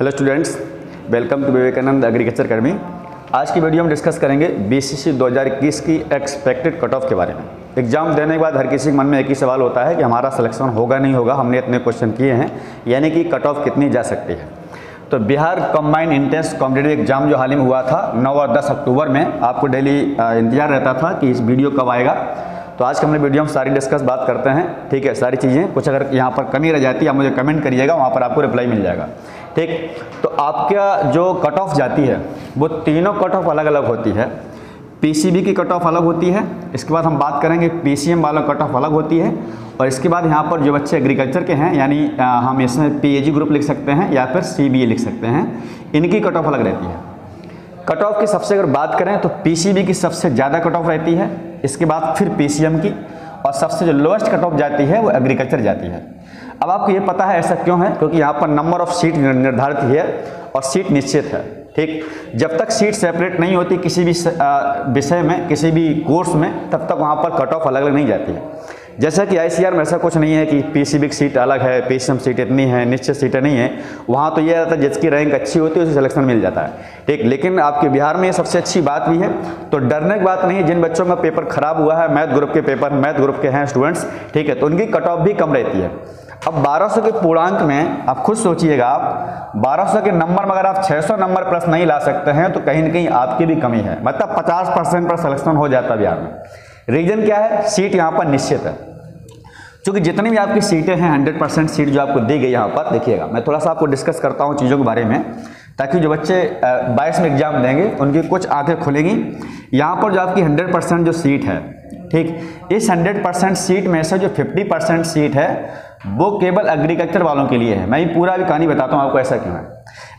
Hello students, welcome to Vivekananda agriculture academy. आज की video में डिस्कस करेंगे बीसीसी 2021 की एक्सपेक्टेड कट ऑफ के बारे में। एग्जाम देने के बाद हर किसी के मन में एक ही सवाल होता है कि हमारा सिलेक्शन होगा नहीं होगा, हमने इतने क्वेश्चन किए हैं, यानी कि कट ऑफ कितनी जा सकती है। तो Bihar combined intense competitive exam जो हाल ही में हुआ था 9 और 10 अक्टूबर में, आपको डेली इंतजार रहता था कि इस वीडियो कब आएगा। तो आज के हमने वीडियो में सारी डिस्कस बात करते हैं, ठीक है। सारी चीज़ें, कुछ अगर यहाँ पर कमी रह जाती है आप मुझे कमेंट करिएगा, वहाँ पर आपको रिप्लाई मिल जाएगा, ठीक। तो आपका जो कट ऑफ जाती है वो तीनों कट ऑफ अलग अलग होती है। पीसीबी की कट ऑफ अलग होती है, इसके बाद हम बात करेंगे पीसीएम वाला कट ऑफ अलग होती है, और इसके बाद यहाँ पर जो बच्चे एग्रीकल्चर के हैं, यानी हम इसमें पीएजी ग्रुप लिख सकते हैं या फिर सीबीए लिख सकते हैं, इनकी कट ऑफ अलग रहती है। कट ऑफ की सबसे अगर बात करें तो पीसीबी की सबसे ज़्यादा कट ऑफ रहती है, इसके बाद फिर पीसीएम की, और सबसे जो लोएस्ट कट ऑफ जाती है वो एग्रीकल्चर जाती है। अब आपको ये पता है ऐसा क्यों है, क्योंकि यहाँ पर नंबर ऑफ सीट निर्धारित है और सीट निश्चित है, ठीक। जब तक सीट सेपरेट नहीं होती किसी भी विषय में, किसी भी कोर्स में, तब तक वहाँ पर कट ऑफ अलग अलग नहीं जाती है। जैसा कि आईसीआर में ऐसा कुछ नहीं है कि पीसीबी की सीट अलग है, पीसीएम सीट इतनी है, निश्चित सीटें नहीं है। वहाँ तो ये रहता है जिसकी रैंक अच्छी होती है उसे सिलेक्शन मिल जाता है, ठीक। लेकिन आपके बिहार में ये सबसे अच्छी बात भी है, तो डरने की बात नहीं है। जिन बच्चों का पेपर खराब हुआ है, मैथ ग्रुप के पेपर, मैथ ग्रुप के हैं स्टूडेंट्स, ठीक है, तो उनकी कट ऑफ भी कम रहती है। अब 1200 के पूर्णांक में आप खुद सोचिएगा, आप 1200 के नंबर में अगर आप 600 नंबर प्लस नहीं ला सकते हैं तो कहीं ना कहीं आपकी भी कमी है, मतलब 50% पर सिलेक्शन हो जाता है बिहार में। रीजन क्या है? सीट यहाँ पर निश्चित है, क्योंकि जितनी भी आपकी सीटें हैं 100% सीट जो आपको दी गई यहाँ पर, देखिएगा मैं थोड़ा सा आपको डिस्कस करता हूँ चीज़ों के बारे में, ताकि जो बच्चे 22 में एग्जाम देंगे उनकी कुछ आंखें खुलेंगी। यहाँ पर जो आपकी 100% जो सीट है, ठीक, इस 100% सीट में से जो 50% सीट है वो केवल एग्रीकल्चर वालों के लिए है। मैं ये पूरा भी कहानी बताता हूँ आपको ऐसा क्यों है,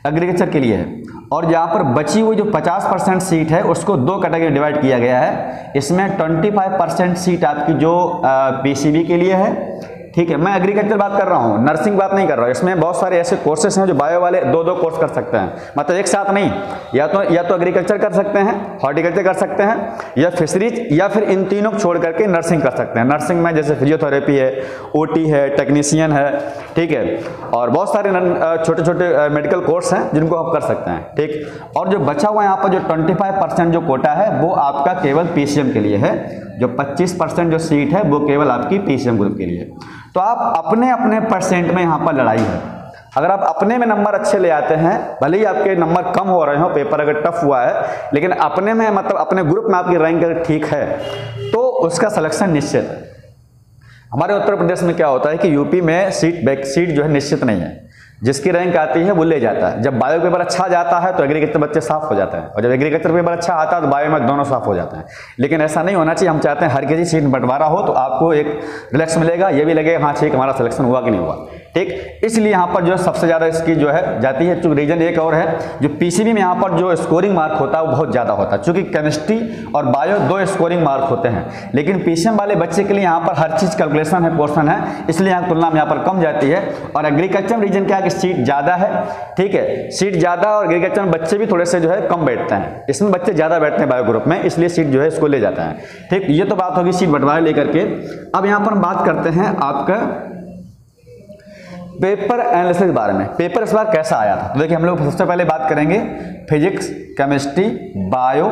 एग्रीकल्चर के लिए है। और जहाँ पर बची हुई जो 50% सीट है उसको दो कैटेगरी डिवाइड किया गया है। इसमें 25% सीट आपकी जो पीसीबी के लिए है, ठीक है। मैं एग्रीकल्चर बात कर रहा हूँ, नर्सिंग बात नहीं कर रहा हूँ। इसमें बहुत सारे ऐसे कोर्सेस हैं जो बायो वाले दो कोर्स कर सकते हैं, मतलब एक साथ नहीं, या तो एग्रीकल्चर कर सकते हैं, हॉर्टिकल्चर कर सकते हैं, या फिशरीज, या फिर इन तीनों को छोड़ करके नर्सिंग कर सकते हैं। नर्सिंग में जैसे फिजियोथेरेपी है, ओटी है, टेक्नीशियन है, ठीक है, और बहुत सारे छोटे छोटे मेडिकल कोर्स हैं जिनको आप कर सकते हैं, ठीक। और जो बचा हुआ यहाँ पर जो 25% जो कोटा है वो आपका केवल पीसीएम के लिए है। जो 25% जो सीट है वो केवल आपकी पीसीएम ग्रुप के लिए। तो आप अपने अपने परसेंट में यहाँ पर लड़ाई है। अगर आप अपने में नंबर अच्छे ले आते हैं, भले ही आपके नंबर कम हो रहे हो, पेपर अगर टफ हुआ है, लेकिन अपने में, मतलब अपने ग्रुप में आपकी रैंक अगर ठीक है तो उसका सिलेक्शन निश्चित है। हमारे उत्तर प्रदेश में क्या होता है कि यूपी में सीट जो है निश्चित नहीं है, जिसकी रैंक आती है वो ले जाता है। जब बायो पेपर अच्छा जाता है तो एग्रीकल्चर बच्चे साफ हो जाते हैं, और जब एग्रीकल्चर पेपर अच्छा आता है तो बायो में दोनों साफ हो जाते हैं। लेकिन ऐसा नहीं होना चाहिए। हम चाहते हैं हर किसी सीट बंटवारा हो तो आपको एक रिलैक्स मिलेगा, ये भी लगेगा हाँ ठीक हमारा सिलेक्शन हुआ कि नहीं हुआ, ठीक। इसलिए यहाँ पर जो सबसे ज़्यादा इसकी जो है जाती है। चूँकि रीजन एक और है, जो पीसीबी में यहाँ पर जो स्कोरिंग मार्क होता है वो बहुत ज़्यादा होता है, चूँकि केमिस्ट्री और बायो 2 स्कोरिंग मार्क होते हैं, लेकिन पीसीएम वाले बच्चे के लिए यहाँ पर हर चीज़ कैलकुलेशन है, पोर्शन है, इसलिए यहाँ तुलना में यहाँ पर कम जाती है। और एग्रीकल्चर रीजन क्या है कि सीट ज़्यादा है, ठीक है, सीट ज़्यादा, और एग्रीकल्चर में बच्चे भी थोड़े से जो है कम बैठते हैं, इसमें बच्चे ज़्यादा बैठते हैं बायो ग्रुप में, इसलिए सीट जो है इसको ले जाता है, ठीक। ये तो बात होगी सीट बंटवारे लेकर के। अब यहाँ पर हम बात करते हैं आपका पेपर एनालिसिस के बारे में। पेपर इस बार कैसा आया था, तो देखिए हम लोग सबसे पहले बात करेंगे फिजिक्स, केमिस्ट्री, बायो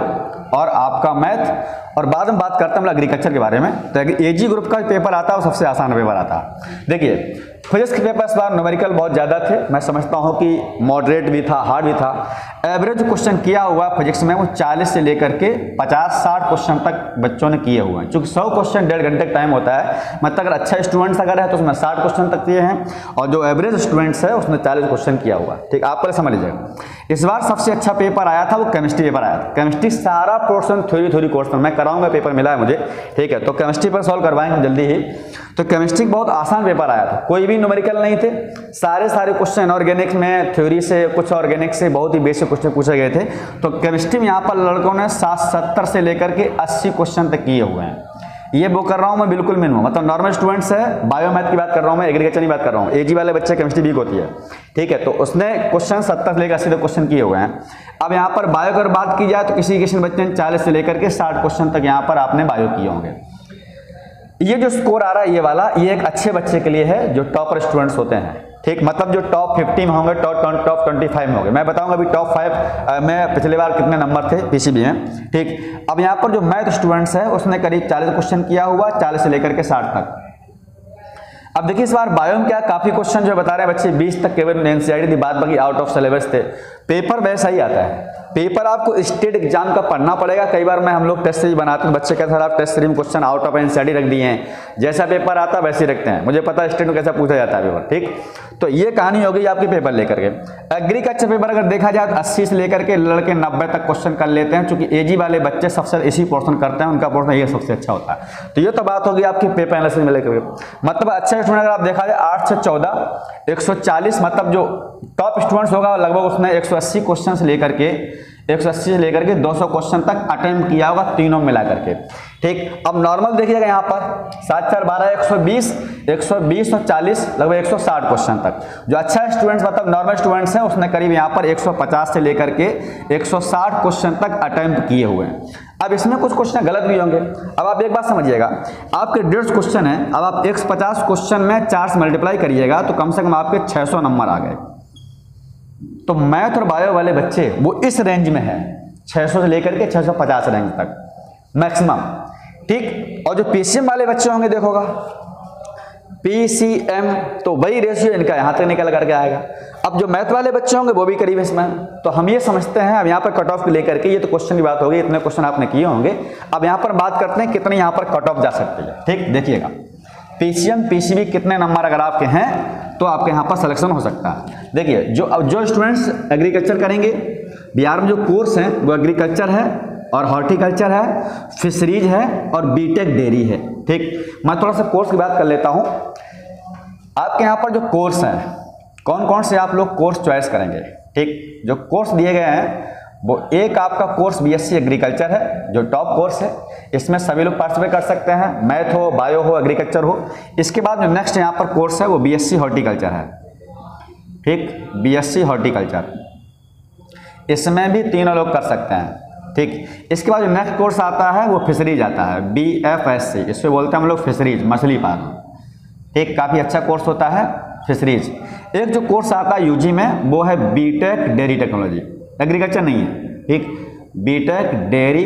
और आपका मैथ, और बाद में बात करते हैं हम एग्रीकल्चर के बारे में। तो एजी ग्रुप का पेपर आता है वो सबसे आसान पेपर आता है। देखिए फिजिक्स के पेपर इस बार न्यूमेरिकल बहुत ज़्यादा थे, मैं समझता हूँ कि मॉडरेट भी था, हार्ड भी था। एवरेज क्वेश्चन किया हुआ फिजिक्स में वो 40 से लेकर के 50-60 क्वेश्चन तक बच्चों ने किए हुए हैं। चूँकि 100 क्वेश्चन 1.5 घंटे का टाइम होता है, मतलब अगर अच्छा स्टूडेंट्स अगर है तो उसमें 60 क्वेश्चन तक किए हैं, और जो एवरेज स्टूडेंट्स है उसने 40 क्वेश्चन किया हुआ, ठीक। आप पहले समझ लीजिएगा। इस बार सबसे अच्छा पेपर आया था वो केमिस्ट्री पेपर आया था। केमिस्ट्री सारा पोर्शन थ्योरी क्वेश्चन मैं कराऊंगा, पेपर मिला है मुझे, ठीक है, तो केमिस्ट्री पर सॉल्व करवाएंगे जल्दी ही। तो केमिस्ट्री बहुत आसान पेपर आया था, कोई भी न्यूमेरिकल नहीं थे, सारे क्वेश्चन ऑर्गेनिक्स में थ्योरी से, कुछ ऑर्गेनिक्स से बहुत ही बेसिक क्वेश्चन पूछे गए थे। तो केमिस्ट्री में यहाँ पर लड़कों ने 70 से लेकर के 80 क्वेश्चन तक किए हुए हैं। ये वो कर रहा हूँ मैं बिल्कुल मिनिमम, मतलब नॉर्मल स्टूडेंट्स है, बायो मैथ की बात कर रहा हूँ मैं, एग्रीकल्चर की बात कर रहा हूँ। एजी वाले बच्चे केमिस्ट्री वीक होती है, ठीक है, तो उसने क्वेश्चन 70 से लेकर 80 तक क्वेश्चन किए हुए हैं। अब यहाँ पर बायो की अगर बात की जाए तो किसी बच्चे ने 40 से लेकर के 60 क्वेश्चन तक यहाँ पर आपने बायो किए होंगे। ये जो स्कोर आ रहा है ये वाला, ये एक अच्छे बच्चे के लिए है जो टॉपर स्टूडेंट्स होते हैं, ठीक, मतलब जो टॉप 50 में होंगे, टॉप 25 में होंगे। मैं बताऊंगा अभी टॉप 5 में पिछले बार कितने नंबर थे पीसीबी में। ठीक, अब यहाँ पर जो मैथ स्टूडेंट्स है उसने करीब 40 क्वेश्चन किया हुआ, 40 से लेकर के 60 तक। अब देखिए इस बार बायो में क्या काफी क्वेश्चन जो बता रहे हैं बच्चे 20 तक केवल एनसीईआरटी थी, बाद बाकी आउट ऑफ सिलेबस थे। पेपर वैसा ही आता है, पेपर आपको स्टेट एग्जाम का पढ़ना पड़ेगा। कई बार हम लोग टेस्ट सीरीज बनाते हैं, बच्चे कहते हैं आप टेस्ट सीरीज में क्वेश्चन आउट ऑफ एनसीईआरटी रख दिए हैं, जैसा पेपर आता है वैसे ही रखते हैं। मुझे पता है स्टेट में कैसा पूछा जाता है पेपर। ठीक, तो ये कहानी हो गई आपके पेपर लेकर के। एग्रीकल्चर पेपर अगर देखा जाए तो 80 से लेकर के लड़के 90 तक क्वेश्चन कर लेते हैं, क्योंकि एजी वाले बच्चे सबसे इसी पोर्शन करते हैं, उनका पोर्शन ये सबसे अच्छा होता है। तो ये तो बात होगी आपकी पेपर एनालिसिस में लेकर के। मतलब अच्छा स्टूडेंट अगर आप देखा जाए 8 से 14 140, मतलब जो टॉप स्टूडेंट्स होगा लगभग उसने 180 क्वेश्चन से लेकर के 200 क्वेश्चन तक अटेम्प्ट किया होगा, तीनों मिला करके। ठीक, अब नॉर्मल देखिएगा यहाँ पर 7 4 12 120 और 40 लगभग 160 क्वेश्चन तक। जो अच्छा स्टूडेंट्स मतलब नॉर्मल स्टूडेंट्स हैं उसने करीब यहाँ पर 150 से लेकर के 160 क्वेश्चन तक अटेम्प्ट किए हुए हैं। अब इसमें कुछ क्वेश्चन गलत भी होंगे। अब आप एक बात समझिएगा, आपके 150 क्वेश्चन है, अब आप 150 क्वेश्चन में 4 से मल्टीप्लाई करिएगा तो कम से कम आपके 600 नंबर आ गए। तो मैथ और बायो वाले बच्चे वो इस रेंज में है, 600 से लेकर के 650 रेंज तक मैक्सिमम। ठीक, और जो पीसीएम वाले बच्चे होंगे देखोगा पीसीएम तो वही रेशियो इनका यहां तक निकल करके आएगा। अब जो मैथ वाले बच्चे होंगे वो भी करीब इसमें। तो हम ये समझते हैं, अब यहाँ पर कट ऑफ लेकर के, ये तो क्वेश्चन की बात होगी, इतने क्वेश्चन आपने किए होंगे। अब यहाँ पर बात करते हैं कितने यहाँ पर कट ऑफ जा सकती है। ठीक, देखिएगा पीसीएम पीसीबी कितने नंबर अगर आपके हैं तो आपके यहाँ पर सिलेक्शन हो सकता है। देखिए जो स्टूडेंट्स एग्रीकल्चर करेंगे, बिहार में जो कोर्स है वो एग्रीकल्चर है और हॉर्टिकल्चर है, फिशरीज है और बीटेक डेयरी है। ठीक, मैं थोड़ा सा कोर्स की बात कर लेता हूँ। आपके यहाँ पर जो कोर्स है, कौन कौन से आप लोग कोर्स चॉइस करेंगे। ठीक, जो कोर्स दिए गए हैं वो एक आपका कोर्स बीएससी एग्रीकल्चर है जो टॉप कोर्स है, इसमें सभी लोग पार्टिसिपेट कर सकते हैं, मैथ हो, बायो हो, एग्रीकल्चर हो। इसके बाद जो नेक्स्ट यहाँ पर कोर्स है वो बीएससी हॉर्टिकल्चर है। ठीक, बीएससी हॉर्टिकल्चर, इसमें भी तीनों लोग कर सकते हैं। ठीक, इसके बाद जो नेक्स्ट कोर्स आता है वो फिशरीज आता है, बीएफएससी, इसको बोलते हैं हम लोग फिशरीज, मछली पालन। ठीक, काफ़ी अच्छा कोर्स होता है फिशरीज। एक जो कोर्स आता है यूजी में वो है बीटेक डेयरी टेक्नोलॉजी, एग्रीकल्चर नहीं है। ठीक, बीटेक डेयरी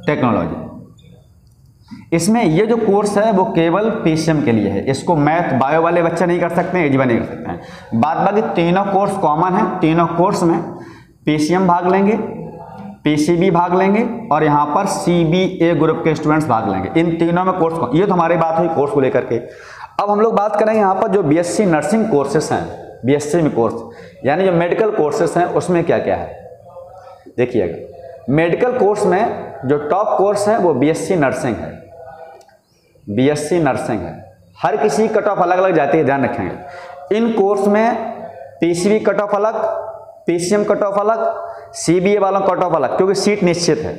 टेक्नोलॉजी, इसमें ये जो कोर्स है वो केवल पीसीएम के लिए है, इसको मैथ बायो वाले बच्चे नहीं कर सकते हैं, एजी वाले नहीं कर सकते हैं। बाद बाकी तीनों कोर्स कॉमन है, तीनों कोर्स में पीसीएम भाग लेंगे, पीसीबी भाग लेंगे और यहाँ पर सीबीए ग्रुप के स्टूडेंट्स भाग लेंगे। इन तीनों में कोर्स, ये तो हमारी बात हुई कोर्स को लेकर के। अब हम लोग बात करेंगे यहाँ पर जो बीएससी नर्सिंग कोर्सेस हैं, बीएससी में कोर्स यानी जो मेडिकल कोर्सेस हैं उसमें क्या क्या है। देखिएगा मेडिकल कोर्स में जो टॉप कोर्स है वो बीएससी नर्सिंग है, बीएससी नर्सिंग है। हर किसी कट ऑफ अलग अलग जाती है, ध्यान रखेंगे। इन कोर्स में पीसीबी कट ऑफ अलग, पीसीएम कट ऑफ अलग, सीबीए वालों कट ऑफ अलग, क्योंकि सीट निश्चित है।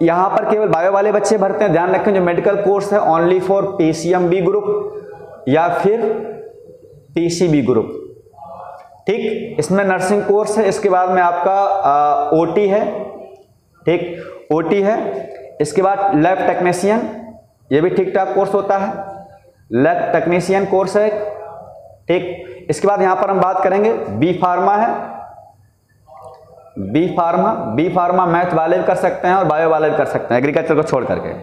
यहाँ पर केवल बायो वाले बच्चे भरते हैं, ध्यान रखें। जो मेडिकल कोर्स है only for PCM B group या फिर पीसीबी ग्रुप। ठीक, इसमें नर्सिंग कोर्स है, इसके बाद में आपका ओटी है। ठीक, ओटी है, इसके बाद लैब टेक्नीशियन, ये भी ठीक ठाक कोर्स होता है, लैब टेक्नीशियन कोर्स है। ठीक, इसके बाद यहां पर हम बात करेंगे बी फार्मा है, बी फार्मा मैथ वाले भी कर सकते हैं और बायो वाले भी कर सकते हैं, एग्रीकल्चर को छोड़ करके।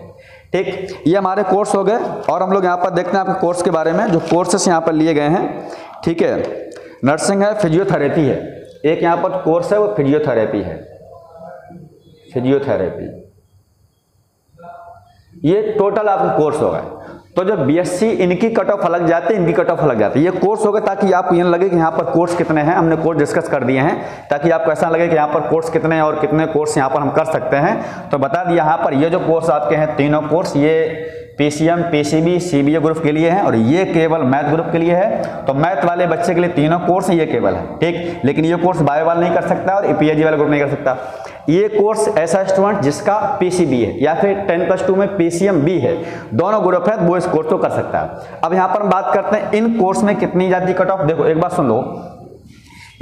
ठीक, ये हमारे कोर्स हो गए। और हम लोग यहाँ पर देखते हैं आपके कोर्स के बारे में, जो कोर्सेस यहाँ पर लिए गए हैं। ठीक है, नर्सिंग है, फिजियोथेरेपी है, एक यहाँ पर कोर्स है वो फिजियोथेरेपी है, फिजियोथेरेपी। ये टोटल आपका कोर्स होगा। तो जब बीएससी इनकी कट ऑफ अलग जाती है, इनकी कट ऑफ अलग जाती है। ये कोर्स होगा ताकि आपको ये लगे कि यहाँ पर कोर्स कितने हैं, हमने कोर्स डिस्कस कर दिए हैं, ताकि आपको ऐसा लगे कि यहाँ पर कोर्स कितने हैं और कितने कोर्स यहाँ पर हम कर सकते हैं। तो बता दिया यहाँ पर ये जो कोर्स आपके हैं तीनों कोर्स, ये पीसीएम, पीसीबी, सीबीए ग्रुप के लिए है और ये केवल मैथ ग्रुप के लिए है। तो मैथ वाले बच्चे के लिए तीनों कोर्स ये केवल है। ठीक, लेकिन ये कोर्स बायो वाला नहीं कर सकता और पीएजी वाला ग्रुप नहीं कर सकता। ये कोर्स ऐसा स्टूडेंट जिसका पीसीबी है या फिर 10+2 में पीसीएम बी है, दोनों ग्रुप है, वो इस कोर्स को कर सकता है। अब यहाँ पर हम बात करते हैं इन कोर्स में कितनी जाती कट ऑफ। देखो एक बात सुन लो,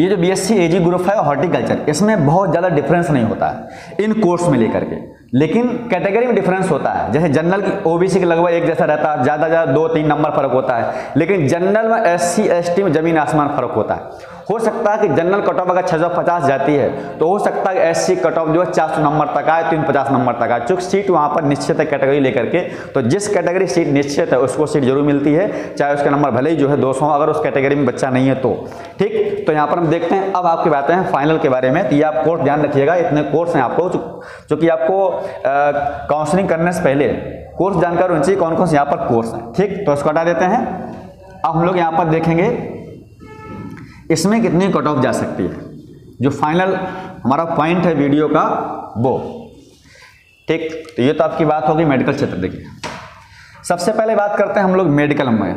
ये जो बीएससी एजी ग्रुप है हॉर्टिकल्चर, इसमें बहुत ज़्यादा डिफरेंस नहीं होता है इन कोर्स में लेकर के, लेकिन कैटेगरी में डिफरेंस होता है। जैसे जनरल की ओबीसी के लगभग एक जैसा रहता है, ज़्यादा 2-3 नंबर फर्क होता है, लेकिन जनरल में एससी एसटी में जमीन आसमान फर्क होता है। हो सकता है कि जनरल कट ऑफ अगर 650 जाती है तो हो सकता है कि एससी कट ऑफ जो है 400 नंबर तक आए, 350 नंबर तक आए, चूंकि सीट वहाँ पर निश्चित है कैटेगरी लेकर के। तो जिस कैटेगरी सीट निश्चित है उसको सीट जरूर मिलती है, चाहे उसका नंबर भले ही जो है 200 अगर उस कैटेगरी में बच्चा नहीं है तो। ठीक, तो यहाँ पर हम देखते हैं। अब आपकी बातें हैं फाइनल के बारे में। तो ये आप कोर्स ध्यान रखिएगा, इतने कोर्स हैं आपको जो कि आपको काउंसलिंग करने से पहले कोर्स जानकारी होनी चाहिए, कौन कौन से यहाँ पर कोर्स हैं। ठीक, तो इसको हटा देते हैं। अब हम लोग यहाँ पर देखेंगे इसमें कितनी कट ऑफ जा सकती है, जो फाइनल हमारा पॉइंट है वीडियो का वो। ठीक, तो ये तो आपकी बात होगी मेडिकल क्षेत्र। देखिए सबसे पहले बात करते हैं हम लोग मेडिकल में,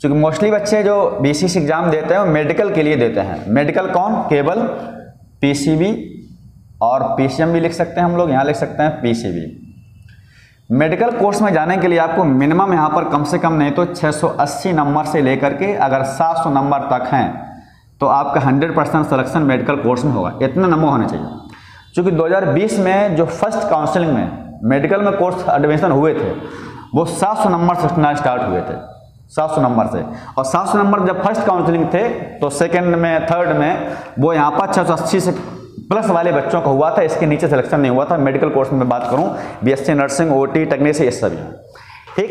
क्योंकि मोस्टली बच्चे जो बीसीसी एग्जाम देते हैं वो मेडिकल के लिए देते हैं। मेडिकल कौन? केवल पीसीबी और पीसीएम भी लिख सकते हैं हम लोग, यहाँ लिख सकते हैं पीसीबी। मेडिकल कोर्स में जाने के लिए आपको मिनिमम यहाँ पर कम से कम नहीं तो 680 नंबर से लेकर के अगर 700 नंबर तक हैं तो आपका 100% सिलेक्शन मेडिकल कोर्स में होगा। इतने नंबर होने चाहिए, क्योंकि 2020 में जो फर्स्ट काउंसलिंग में मेडिकल में कोर्स एडमिशन हुए थे वो 700 नंबर से स्टार्ट हुए थे, 700 नंबर से। और 700 नंबर जब फर्स्ट काउंसलिंग थे तो सेकेंड में थर्ड में वो यहाँ पर 680 से प्लस वाले बच्चों का हुआ था, इसके नीचे सिलेक्शन नहीं हुआ था। मेडिकल कोर्स में बात करूं, बीएससी नर्सिंग, ओटी, टेक्नीशियन, ये सभी। ठीक,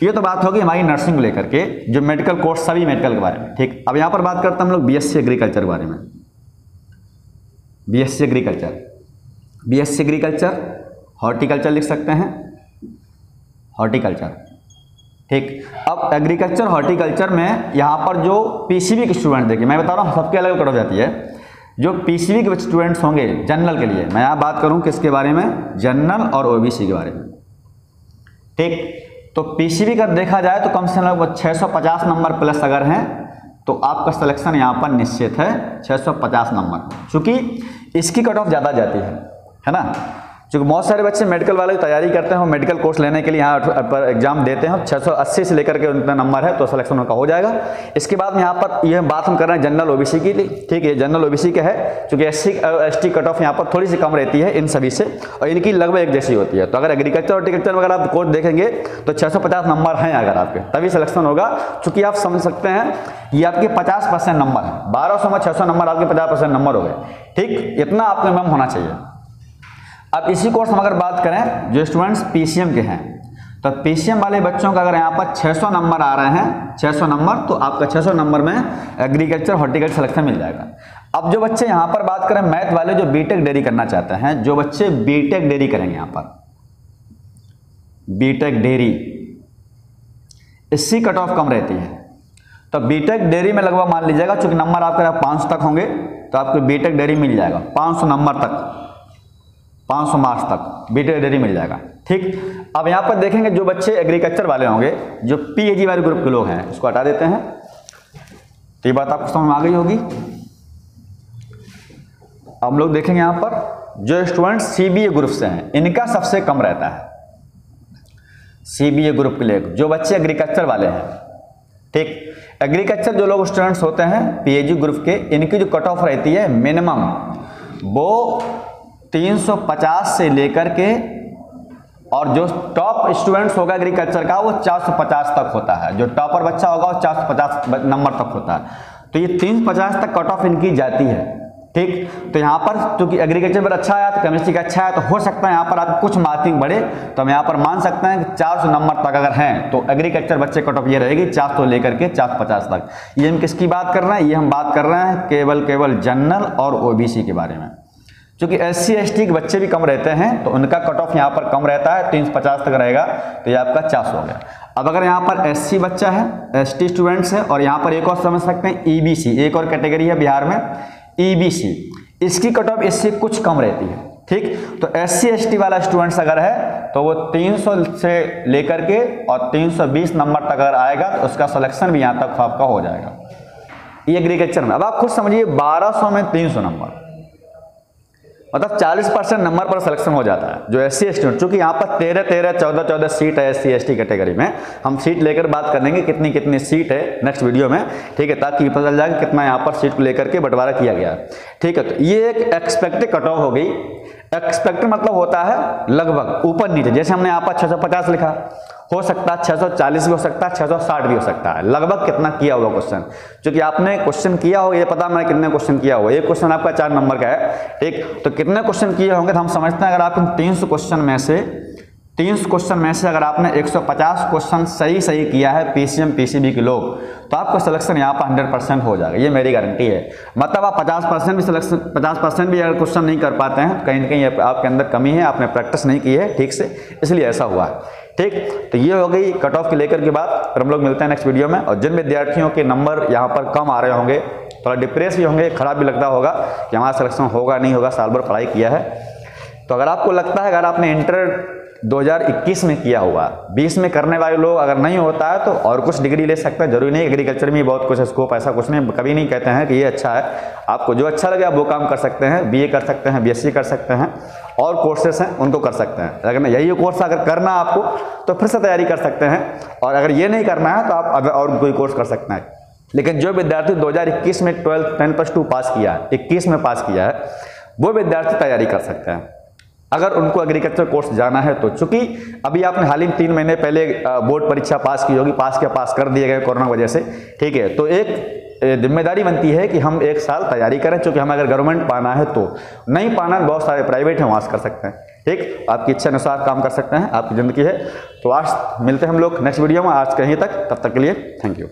ये तो बात होगी हमारी नर्सिंग को लेकर के, जो मेडिकल कोर्स सभी मेडिकल के बारे में। ठीक, अब यहाँ पर बात करते हैं हम लोग बीएससी एग्रीकल्चर के बारे में। बीएससी एग्रीकल्चर हॉर्टिकल्चर लिख सकते हैं, हॉर्टिकल्चर। ठीक, अब एग्रीकल्चर हॉर्टिकल्चर में यहाँ पर जो पीसीबी के स्टूडेंट, देखिए मैं बता रहा हूँ सबके अलग कट ऑफ जाती है। जो पीसीबी के स्टूडेंट्स होंगे जनरल के लिए, मैं यहाँ बात करूँ किसके बारे में? जनरल और ओबीसी के बारे में। ठीक, तो पीसीबी का देखा जाए तो कम से कम 650 नंबर प्लस अगर हैं तो आपका सिलेक्शन यहाँ पर निश्चित है 650 नंबर, क्योंकि इसकी कट ऑफ ज़्यादा जाती है ना। क्योंकि बहुत सारे बच्चे मेडिकल वाले तैयारी करते हैं, वो मेडिकल कोर्स लेने के लिए यहाँ पर एग्जाम देते हैं, 680 से लेकर के उनका नंबर है तो सिलेक्शन उनका हो जाएगा। इसके बाद में यहाँ पर यह बात हम कर रहे हैं जनरल ओबीसी की। ठीक है, जनरल ओबीसी का है, क्योंकि एससी एसटी कट ऑफ यहाँ पर थोड़ी सी कम रहती है इन सभी से, और इनकी लगभग एक जैसी होती है। तो अगर एग्रीकल्चर हॉर्टिकल्चर में अगर आप कोर्स देखेंगे तो 650 नंबर हैं अगर आपके, तभी सिलेक्शन होगा। चूँकि आप समझ सकते हैं ये आपके 50% नंबर है, 1200 में 600 नंबर आपके 50% नंबर हो गए। ठीक, इतना आपको मिनिमम होना चाहिए। अब इसी कोर्स हम अगर बात करें जो स्टूडेंट्स पीसीएम के हैं, तो पीसीएम वाले बच्चों का अगर यहाँ पर 600 नंबर आ रहे हैं, 600 नंबर, तो आपका 600 नंबर में एग्रीकल्चर हॉर्टिकल्चर सिलेक्शन मिल जाएगा। अब जो बच्चे यहाँ पर बात करें मैथ वाले जो बीटेक डेयरी करना चाहते हैं, जो बच्चे बीटेक डेयरी करेंगे यहाँ पर, बीटेक डेयरी, इसकी कट ऑफ कम रहती है। तो बीटेक डेयरी में लगभग मान लीजिएगा, चूंकि नंबर आपके 500 तक होंगे तो आपको बीटेक डेयरी मिल जाएगा 500 नंबर तक, 500 मार्क्स तक बीटेक डेयरी मिल जाएगा। ठीक, अब यहाँ पर देखेंगे जो बच्चे एग्रीकल्चर वाले होंगे, जो पीएजी वाले ग्रुप के लोग हैं, इसको हटा देते हैं। तो ये बात आपको समझ में आ गई होगी। अब हम लोग देखेंगे यहाँ पर जो स्टूडेंट सीबीए ग्रुप से हैं, इनका सबसे कम रहता है सीबीए ग्रुप के लिए, जो बच्चे एग्रीकल्चर वाले हैं। ठीक, एग्रीकल्चर जो लोग स्टूडेंट्स होते हैं पीएजी ग्रुप के, इनकी जो कट ऑफ रहती है मिनिमम वो 350 से लेकर के, और जो टॉप स्टूडेंट्स होगा एग्रीकल्चर का वो 450 तक होता है। जो टॉपर बच्चा होगा वो 450 नंबर तक होता है। तो ये 350 तक कट ऑफ इनकी जाती है। ठीक, तो यहाँ पर क्योंकि एग्रीकल्चर में अच्छा आया तो केमिस्ट्री का अच्छा है, तो हो सकता है यहाँ पर आप कुछ मार्किंग बढ़े, तो हम यहाँ पर मान सकते हैं कि 400 नंबर तक अगर हैं तो एग्रीकल्चर बच्चे कट ऑफ ये रहेगी 400 लेकर के 450 तक। ये हम किसकी बात कर रहे हैं? ये हम बात कर रहे हैं केवल जनरल और ओबीसी के बारे में। क्योंकि एससी एसटी के बच्चे भी कम रहते हैं तो उनका कट ऑफ यहाँ पर कम रहता है, 350 तक रहेगा, तो ये आपका 400 हो गया। अब अगर यहाँ पर एससी बच्चा है, एसटी स्टूडेंट्स है, और यहाँ पर एक और समझ सकते हैं ईबीसी, एक और कैटेगरी है बिहार में ईबीसी, इसकी कट ऑफ इससे कुछ कम रहती है। ठीक, तो एससी एसटी वाला स्टूडेंट्स अगर है तो वो 300 से लेकर के और 320 नंबर तक अगर आएगा तो उसका सिलेक्शन भी यहाँ तक आपका हो जाएगा ये एग्रीकल्चर में। अब आप खुद समझिए 1200 में 300 नंबर, मतलब 40% नंबर पर सिलेक्शन हो जाता है जो एससी एसटी। चूंकि यहाँ पर 13 सीट है एससी एसटी कैटेगरी में, हम सीट लेकर बात कर लेंगे कितनी कितनी सीट है नेक्स्ट वीडियो में। ठीक है, ताकि पता चल जाए कि कितना यहाँ पर सीट को लेकर के बंटवारा किया गया है। ठीक है, तो ये एक एक्सपेक्टेड कट ऑफ हो गई। एक्सपेक्टेड मतलब होता है लगभग, ऊपर नीचे। जैसे हमने यहाँ पर 650 लिखा, हो सकता है 640 भी हो सकता है, 660 भी हो सकता है। लगभग कितना किया हुआ क्वेश्चन, क्योंकि आपने क्वेश्चन किया हो, ये पता मैंने कितने क्वेश्चन किया हुआ। एक क्वेश्चन आपका 4 नंबर का है, ठीक, तो कितने क्वेश्चन किए होंगे तो हम समझते हैं अगर आप इन 300 क्वेश्चन में से अगर आपने 150 क्वेश्चन सही किया है पीसीएम पीसीबी के लोग, तो आपका सिलेक्शन यहाँ पर 100% हो जाएगा, ये मेरी गारंटी है। मतलब आप 50% भी अगर क्वेश्चन नहीं कर पाते हैं तो कहीं ना कहीं आपके अंदर कमी है, आपने प्रैक्टिस नहीं की है ठीक से, इसलिए ऐसा हुआ है, ठीक। तो ये हो गई कट ऑफ की लेकर की बात, और हम लोग मिलते हैं नेक्स्ट वीडियो में। और जिन विद्यार्थियों के नंबर यहाँ पर कम आ रहे होंगे, थोड़ा डिप्रेस भी होंगे, खराब भी लगता होगा कि हमारा सिलेक्शन होगा नहीं होगा, साल भर पढ़ाई किया है, तो अगर आपको लगता है अगर आपने इंटर 2021 में किया हुआ, 20 में करने वाले लोग अगर नहीं होता है तो और कुछ डिग्री ले सकते हैं, जरूरी नहीं एग्रीकल्चर में बहुत कुछ स्कोप, ऐसा कुछ नहीं, कभी नहीं कहते हैं कि ये अच्छा है। आपको जो अच्छा लगे आप वो काम कर सकते हैं, बीए कर सकते हैं, बीएससी कर सकते हैं, और कोर्सेस हैं उनको कर सकते हैं। अगर यही कोर्स अगर करना आपको तो फिर से तैयारी कर सकते हैं, और अगर ये नहीं करना है तो आप और कोई कोर्स कर सकते हैं। लेकिन जो विद्यार्थी 2021 में 12 10+2 पास किया है, 21 में पास किया है, वो विद्यार्थी तैयारी कर सकते हैं अगर उनको एग्रीकल्चर कोर्स जाना है तो। चूंकि अभी आपने हाल ही 3 महीने पहले बोर्ड परीक्षा पास की होगी, पास कर दिए गए कोरोना की वजह से, ठीक है, तो एक जिम्मेदारी बनती है कि हम 1 साल तैयारी करें, क्योंकि हम अगर गवर्नमेंट पाना है तो, नहीं पाना बहुत सारे प्राइवेट हैं वहाँ से कर सकते हैं, ठीक, आपकी इच्छा अनुसार काम कर सकते हैं, आपकी ज़िंदगी है। तो आज मिलते हैं हम लोग नेक्स्ट वीडियो में, आज कहीं तक, तब तक के लिए थैंक यू।